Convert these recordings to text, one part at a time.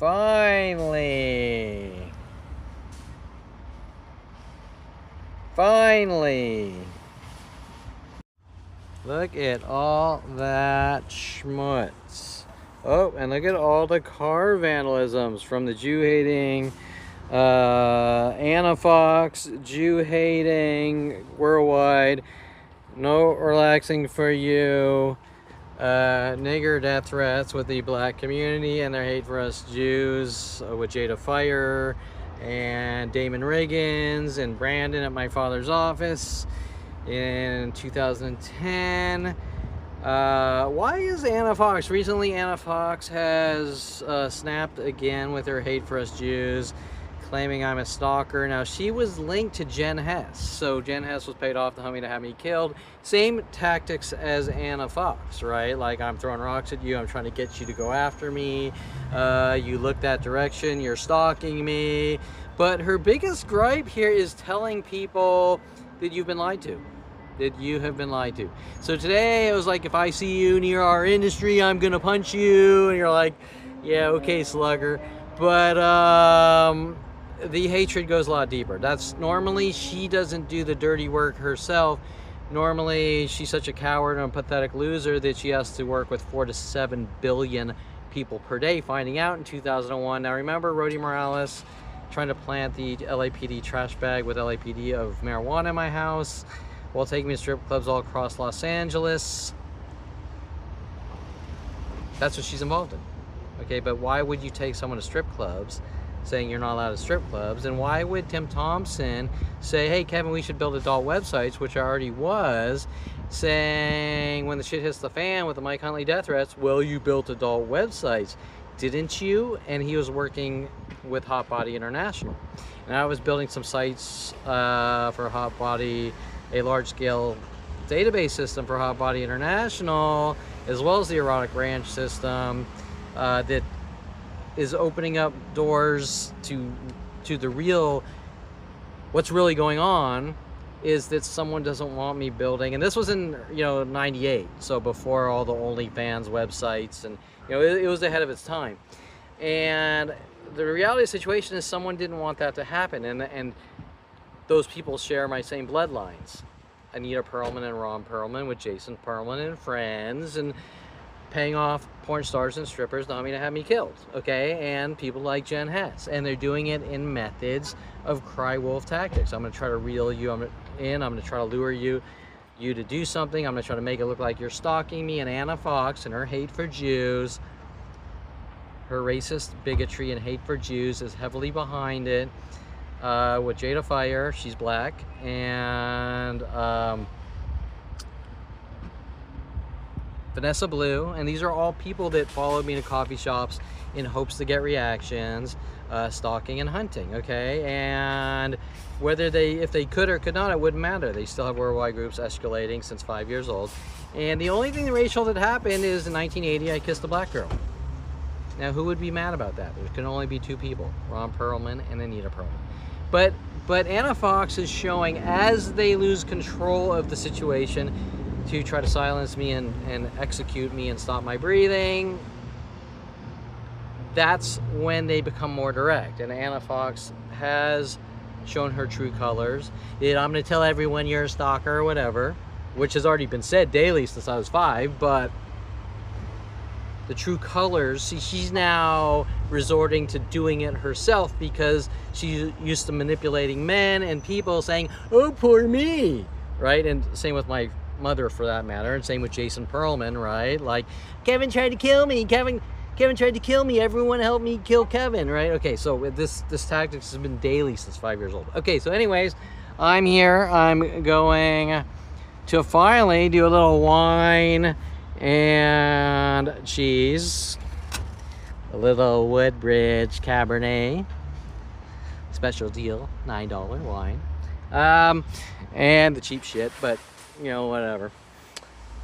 Finally. Finally. Look at all that schmutz. Oh, and look at all the car vandalisms from the Jew-hating Foxxx, Jew-hating worldwide, no relaxing for you, nigger death threats with the black community and their hate for us Jews, with Jada Fire and Damon Riggins and Brandon at my father's office in 2010. Why is Foxxx? Recently, Foxxx has snapped again with her hate for us Jews, claiming I'm a stalker. Now, she was linked to Jen Hess. So Jen Hess was paid off to help me to have me killed. Same tactics as Foxxx, right? Like, I'm throwing rocks at you. I'm trying to get you to go after me. You look that direction. You're stalking me. But her biggest gripe here is telling people that you've been lied to. That you have been lied to. So today, it was like, if I see you near our industry, I'm going to punch you. And you're like, yeah, okay, slugger. But, the hatred goes a lot deeper. That's normally, she doesn't do the dirty work herself. Normally, she's such a coward and a pathetic loser that she has to work with 4 to 7 billion people per day, finding out in 2001. Now, remember Rody Morales trying to plant the LAPD trash bag with LAPD of marijuana in my house while taking me to strip clubs all across Los Angeles? That's what she's involved in. Okay, but why would you take someone to strip clubs saying you're not allowed to strip clubs? And why would Tim Thompson say, hey, Kevin, we should build adult websites, which I already was, saying when the shit hits the fan with the Mike Huntley death threats, well, you built adult websites, didn't you? And he was working with Hot Body International. And I was building some sites for Hot Body, a large-scale database system for Hot Body International, as well as the Erotic Ranch system that is opening up doors to the real, what's really going on is that someone doesn't want me building, and this was in, 98, so before all the OnlyFans websites, and, it was ahead of its time. And the reality of the situation is someone didn't want that to happen, and those people share my same bloodlines. Anita Perlman and Ron Perlman with Jason Perlman and friends, and paying off porn stars and strippers to have me killed, okay? And people like Jen Hess. And they're doing it in methods of cry wolf tactics. I'm gonna try to reel you in, I'm gonna try to lure you to do something, I'm gonna try to make it look like you're stalking me. And Foxxx and her hate for Jews, her racist bigotry and hate for Jews is heavily behind it. With Jada Fire, she's black, and Vanessa Blue, and these are all people that followed me to coffee shops in hopes to get reactions, stalking and hunting, okay? And whether if they could or could not, it wouldn't matter. They still have worldwide groups escalating since 5 years old. And the only thing racial that happened is in 1980, I kissed a black girl. Now, who would be mad about that? There can only be 2 people, Ron Perlman and Anita Perlman. But Foxxx is showing, as they lose control of the situation, to try to silence me and execute me and stop my breathing, that's when they become more direct. And Foxxx has shown her true colors. I'm going to tell everyone you're a stalker or whatever, which has already been said daily since I was 5, but the true colors, see, she's now resorting to doing it herself because she's used to manipulating men and people saying, oh, poor me, right? And same with my mother, for that matter, and same with Jason Perlman, right? Like, Kevin tried to kill me, Kevin tried to kill me, everyone help me kill Kevin, right? Okay, so this tactics has been daily since 5 years old. Okay, so anyways, I'm here, I'm going to finally do a little wine and cheese, a little Woodbridge Cabernet, special deal, $9 wine, and the cheap shit, but whatever.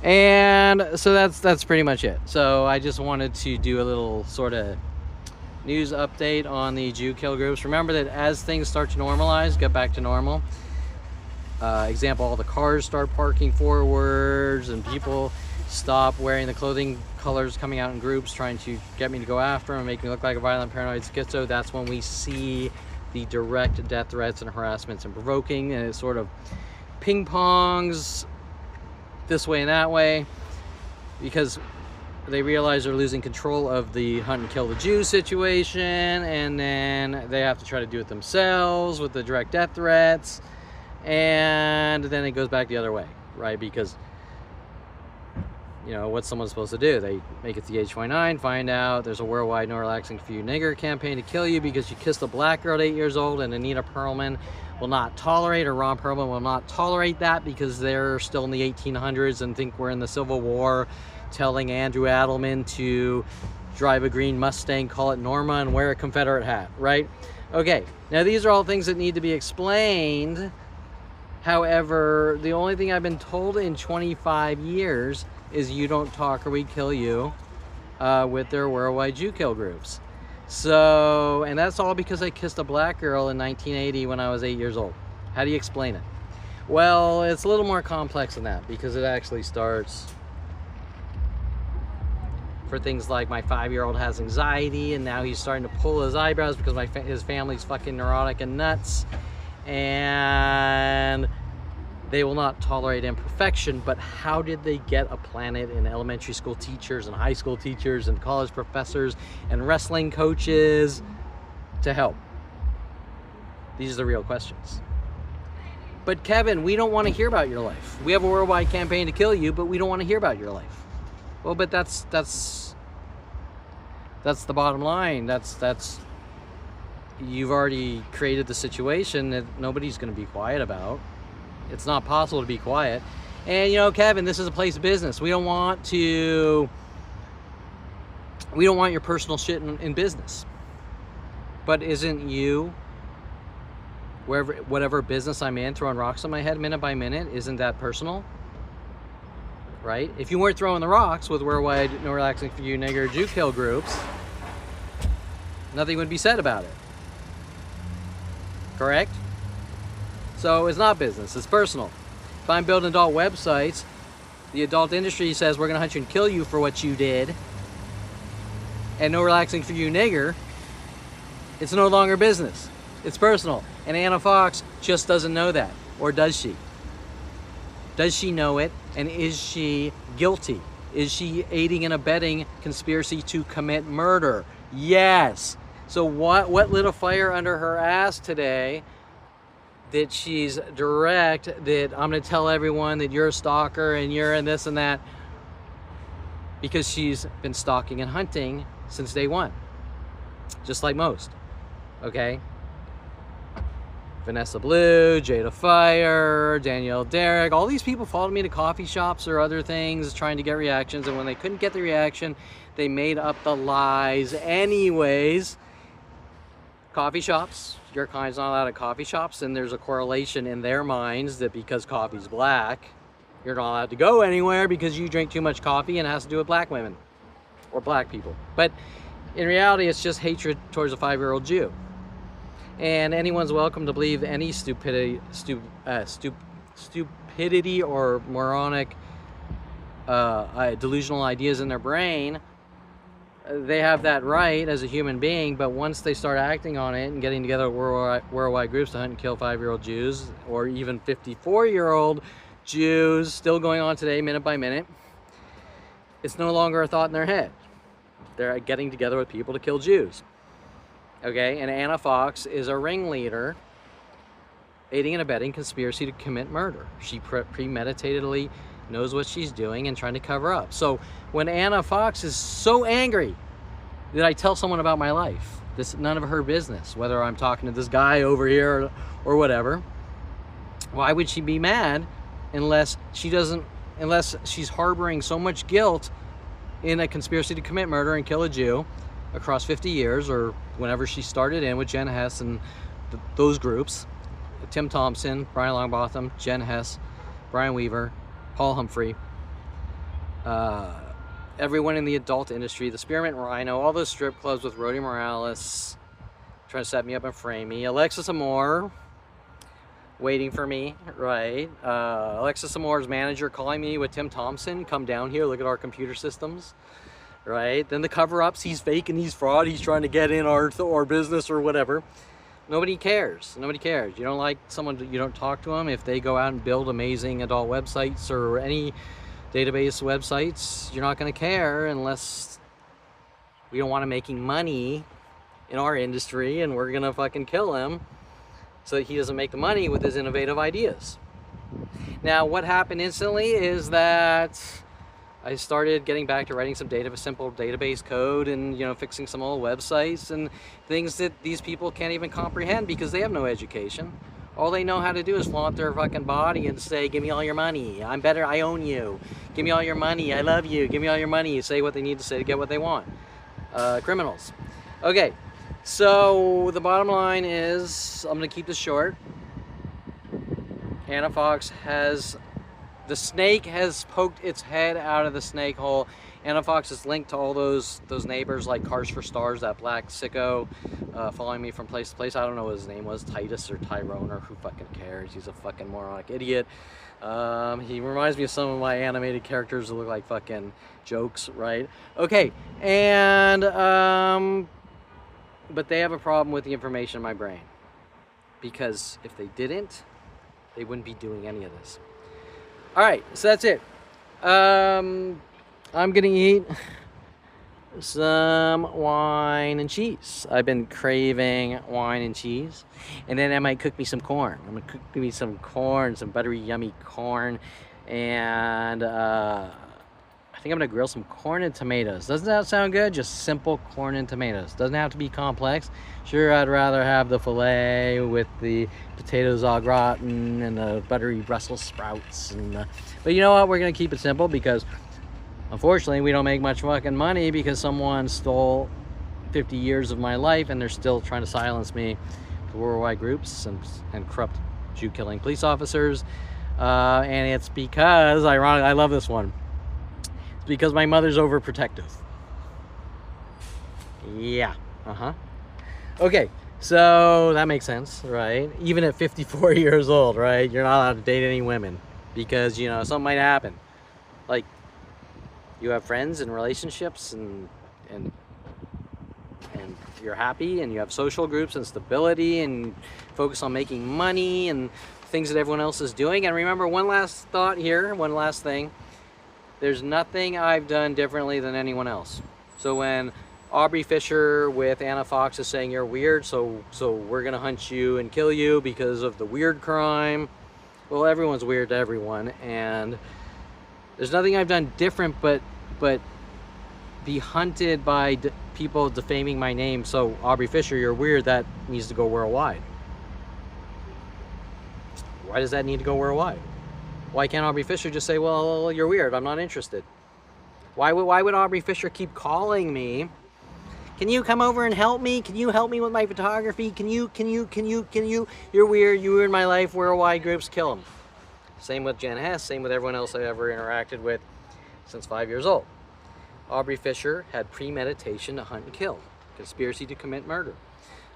And so that's pretty much it. So I just wanted to do a little sort of news update on the Jew kill groups. Remember that as things start to normalize, get back to normal. Example, all the cars start parking forwards and people stop wearing the clothing colors coming out in groups, trying to get me to go after him and make me look like a violent, paranoid schizo. That's when we see the direct death threats and harassments and provoking, and it sort of ping-pongs this way and that way, because they realize they're losing control of the hunt and kill the Jew situation, and then they have to try to do it themselves with the direct death threats, and then it goes back the other way, right? Because, you know, what's someone supposed to do? They make it to the age 29, find out there's a worldwide no relaxing for you nigger campaign to kill you because you kissed a black girl at 8 years old, and Anita Perlman will not tolerate, or Ron Perlman will not tolerate that because they're still in the 1800s and think we're in the Civil War, telling Andrew Adelman to drive a green Mustang, call it Norma, and wear a Confederate hat, right? Okay, now these are all things that need to be explained. However, the only thing I've been told in 25 years is you don't talk or we kill you with their worldwide Jew kill groups. So, and that's all because I kissed a black girl in 1980 when I was 8 years old. How do you explain it? Well, it's a little more complex than that, because it actually starts for things like my 5-year-old has anxiety, and now he's starting to pull his eyebrows because his family's fucking neurotic and nuts, and they will not tolerate imperfection. But how did they get a planet in elementary school teachers and high school teachers and college professors and wrestling coaches to help? These are the real questions. But Kevin, we don't want to hear about your life. We have a worldwide campaign to kill you, but we don't want to hear about your life. Well, but that's the bottom line. That's you've already created the situation that nobody's going to be quiet about. It's not possible to be quiet. And you know, Kevin, this is a place of business. We don't want your personal shit in business. But isn't you, whatever business I'm in, throwing rocks on my head minute by minute, isn't that personal? Right? If you weren't throwing the rocks with worldwide no relaxing for you nigger Jew kill groups, nothing would be said about it. Correct? So it's not business, it's personal. If I'm building adult websites, the adult industry says we're gonna hunt you and kill you for what you did, and no relaxing for you nigger, it's no longer business, it's personal. And Anna Foxxx just doesn't know that. Or does she? Does she know it? And is she guilty? Is she aiding and abetting conspiracy to commit murder? Yes. So what lit a fire under her ass today that she's direct, that I'm going to tell everyone that you're a stalker and you're in this and that? Because she's been stalking and hunting since day one. Just like most. Okay? Vanessa Blue, Jada Fire, Danielle Derrick, all these people followed me to coffee shops or other things trying to get reactions, and when they couldn't get the reaction, they made up the lies anyways. Coffee shops, your kind's not allowed at coffee shops, and there's a correlation in their minds that because coffee's black, you're not allowed to go anywhere because you drink too much coffee, and it has to do with black women or black people. But in reality, it's just hatred towards a 5-year-old Jew. And anyone's welcome to believe any stupidity or moronic delusional ideas in their brain. They have that right as a human being, but once they start acting on it and getting together worldwide groups to hunt and kill 5-year-old Jews, or even 54-year-old Jews, still going on today minute by minute, it's no longer a thought in their head. They're getting together with people to kill Jews. Okay, and Anna Foxxx is a ringleader, aiding and abetting conspiracy to commit murder. She premeditatedly knows what she's doing and trying to cover up. So when Anna Foxxx is so angry that I tell someone about my life, this is none of her business, whether I'm talking to this guy over here or whatever, why would she be mad unless she's harboring so much guilt in a conspiracy to commit murder and kill a Jew across 50 years, or whenever she started in with Jen Hess and those groups, Tim Thompson, Brian Longbotham, Jen Hess, Brian Weaver, Paul Humphrey, everyone in the adult industry, the Spearmint Rhino, all those strip clubs with Rhodey Morales trying to set me up and frame me, Alexis Amore, waiting for me, right? Alexis Amore's manager calling me with Tim Thompson, come down here, look at our computer systems, right? Then the cover-ups, he's fake and he's fraud, he's trying to get in our business or whatever. Nobody cares. Nobody cares. You don't like someone, you don't talk to them. If they go out and build amazing adult websites or any database websites, you're not going to care unless we don't want him making money in our industry, and we're going to fucking kill him so that he doesn't make the money with his innovative ideas. Now, what happened instantly is that I started getting back to writing some simple database code and, you know, fixing some old websites and things that these people can't even comprehend because they have no education. All they know how to do is flaunt their fucking body and say, give me all your money, I'm better, I own you, give me all your money, I love you, give me all your money, say what they need to say to get what they want. Criminals. Okay, so the bottom line is, I'm gonna keep this short. Anna Foxxx has, the snake has poked its head out of the snake hole. Anna Foxxx is linked to all those neighbors like Cars for Stars, that black sicko following me from place to place. I don't know what his name was, Titus or Tyrone or who fucking cares. He's a fucking moronic idiot. He reminds me of some of my animated characters that look like fucking jokes, right? Okay, and but they have a problem with the information in my brain, because if they didn't, they wouldn't be doing any of this. All right, so that's it. I'm gonna eat some wine and cheese. I've been craving wine and cheese. And then I might cook me some corn. I'm gonna cook me some corn, some buttery, yummy corn. And I think I'm gonna grill some corn and tomatoes. Doesn't that sound good? Just simple corn and tomatoes. Doesn't have to be complex. Sure, I'd rather have the filet with the potatoes au gratin and the buttery Brussels sprouts. But you know what? We're gonna keep it simple because unfortunately we don't make much fucking money because someone stole 50 years of my life and they're still trying to silence me to worldwide groups and corrupt Jew-killing police officers. And it's because, ironically, I love this one. It's because my mother's overprotective. Yeah, Okay, so that makes sense, right? Even at 54 years old, right? You're not allowed to date any women because, you know, something might happen. Like, you have friends and relationships and you're happy and you have social groups and stability and focus on making money and things that everyone else is doing. And remember, one last thought here, one last thing. There's nothing I've done differently than anyone else. So when Aubrey Fisher with Anna Foxxx is saying you're weird, so we're gonna hunt you and kill you because of the weird crime. Well, everyone's weird to everyone, and there's nothing I've done different but be hunted by people defaming my name. So Aubrey Fisher, you're weird, that needs to go worldwide. Why does that need to go worldwide? Why can't Aubrey Fisher just say, well, you're weird, I'm not interested? Why would Aubrey Fisher keep calling me? Can you come over and help me? Can you help me with my photography? Can you? You're weird, you ruined my life, worldwide groups, kill him. Same with Jen Hess, same with everyone else I've ever interacted with since 5 years old. Aubrey Fisher had premeditation to hunt and kill, conspiracy to commit murder.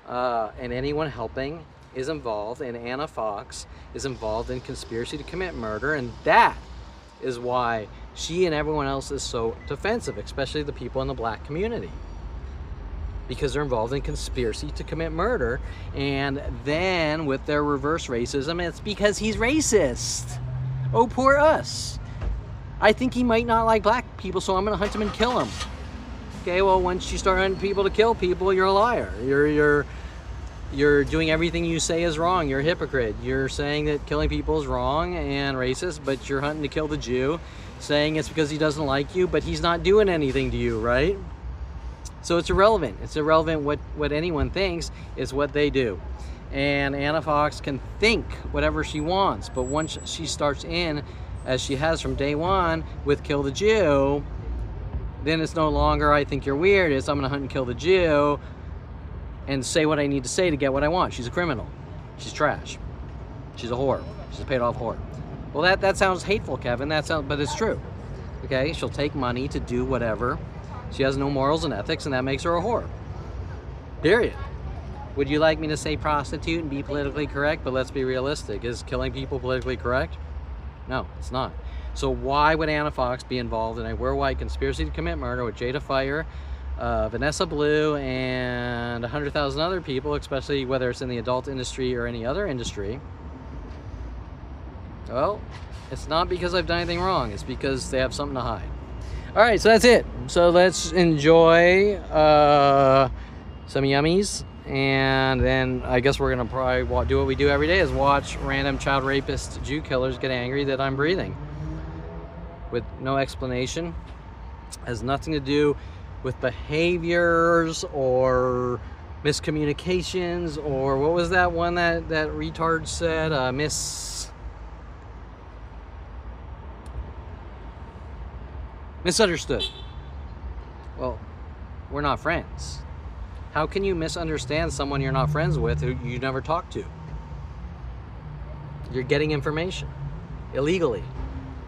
And anyone helping is involved, and Anna Foxxx is involved in conspiracy to commit murder, and that is why she and everyone else is so defensive, especially the people in the black community. Because they're involved in conspiracy to commit murder, and then with their reverse racism, it's because he's racist. Oh, poor us. I think he might not like black people, so I'm gonna hunt him and kill him. Okay, well, once you start hunting people to kill people, you're a liar. You're doing everything you say is wrong. You're a hypocrite. You're saying that killing people is wrong and racist, but you're hunting to kill the Jew, saying it's because he doesn't like you, but he's not doing anything to you, right? So it's irrelevant. It's irrelevant what anyone thinks, is what they do. And Anna Foxxx can think whatever she wants, but once she starts in, as she has from day one, with kill the Jew, then it's no longer, I think you're weird, it's I'm gonna hunt and kill the Jew and say what I need to say to get what I want. She's a criminal. She's trash. She's a whore. She's a paid off whore. Well, that sounds hateful, Kevin. But it's true. Okay, she'll take money to do whatever. She has no morals and ethics, and that makes her a whore. Period. Would you like me to say prostitute and be politically correct? But let's be realistic. Is killing people politically correct? No, it's not. So why would Anna Foxx be involved in a worldwide conspiracy to commit murder with Jada Fire, Vanessa Blue, and 100,000 other people, especially whether it's in the adult industry or any other industry? Well, it's not because I've done anything wrong. It's because they have something to hide. All right, so that's it. So let's enjoy some yummies. And then I guess we're gonna probably do what we do every day, is watch random child rapist Jew killers get angry that I'm breathing with no explanation. Has nothing to do with behaviors or miscommunications, or what was that one that retard said? Misunderstood. Well, we're not friends. How can you misunderstand someone you're not friends with, who you never talk to? You're getting information illegally,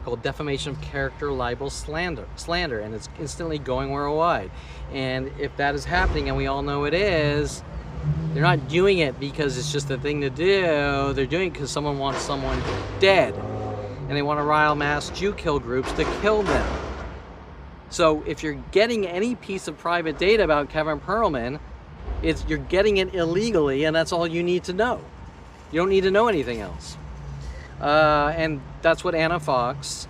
called defamation of character, libel, slander, and it's instantly going worldwide. And if that is happening, and we all know it is, they're not doing it because it's just a thing to do. They're doing it because someone wants someone dead, and they want to rile mass Jew kill groups to kill them. So if you're getting any piece of private data about Kevin Perlman, you're getting it illegally, and that's all you need to know. You don't need to know anything else. And that's what Anna Foxx,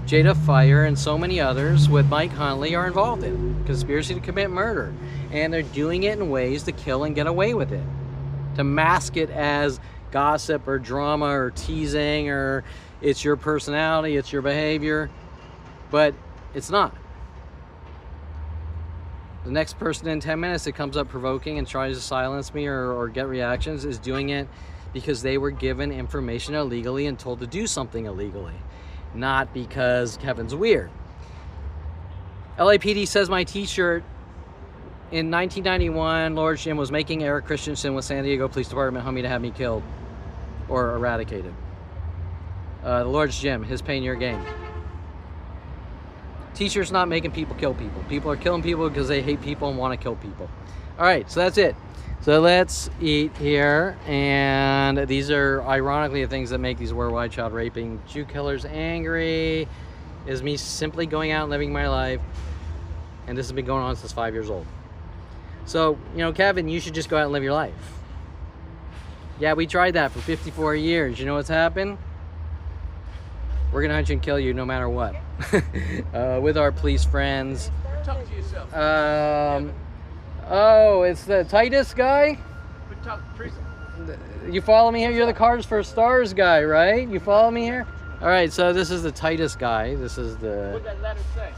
Jada Fire, and so many others with Mike Huntley are involved in. Conspiracy to commit murder. And they're doing it in ways to kill and get away with it. To mask it as gossip or drama or teasing, or it's your personality, it's your behavior. But it's not. The next person in 10 minutes that comes up provoking and tries to silence me or get reactions is doing it because they were given information illegally and told to do something illegally, not because Kevin's weird. LAPD says my t-shirt in 1991, Lord Jim was making Eric Christensen with San Diego Police Department homie to have me killed or eradicated. The Lord's Jim, his pain, your gain. T-shirts not making people kill people. People are killing people because they hate people and want to kill people. All right, so that's it. So let's eat here. And these are ironically the things that make these worldwide child raping Jew killers angry. Is me simply going out and living my life. And this has been going on since 5 years old. So, you know, Kevin, you should just go out and live your life. Yeah, we tried that for 54 years. You know what's happened? We're gonna hunt you and kill you no matter what. With our police friends. Talk to yourself. Oh, it's the Titus guy? Talk to Teresa. You follow me here? You're the Cards for Stars guy, right? You follow me here? All right, so this is the Titus guy. This is the... What did that letter say?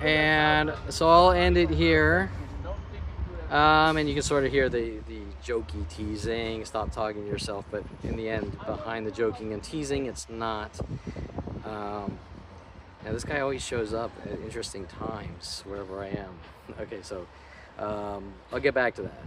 And so I'll end it here. And you can sort of hear the jokey teasing, stop talking to yourself, but in the end, behind the joking and teasing, it's not. Now this guy always shows up at interesting times wherever I am. Okay, so I'll get back to that.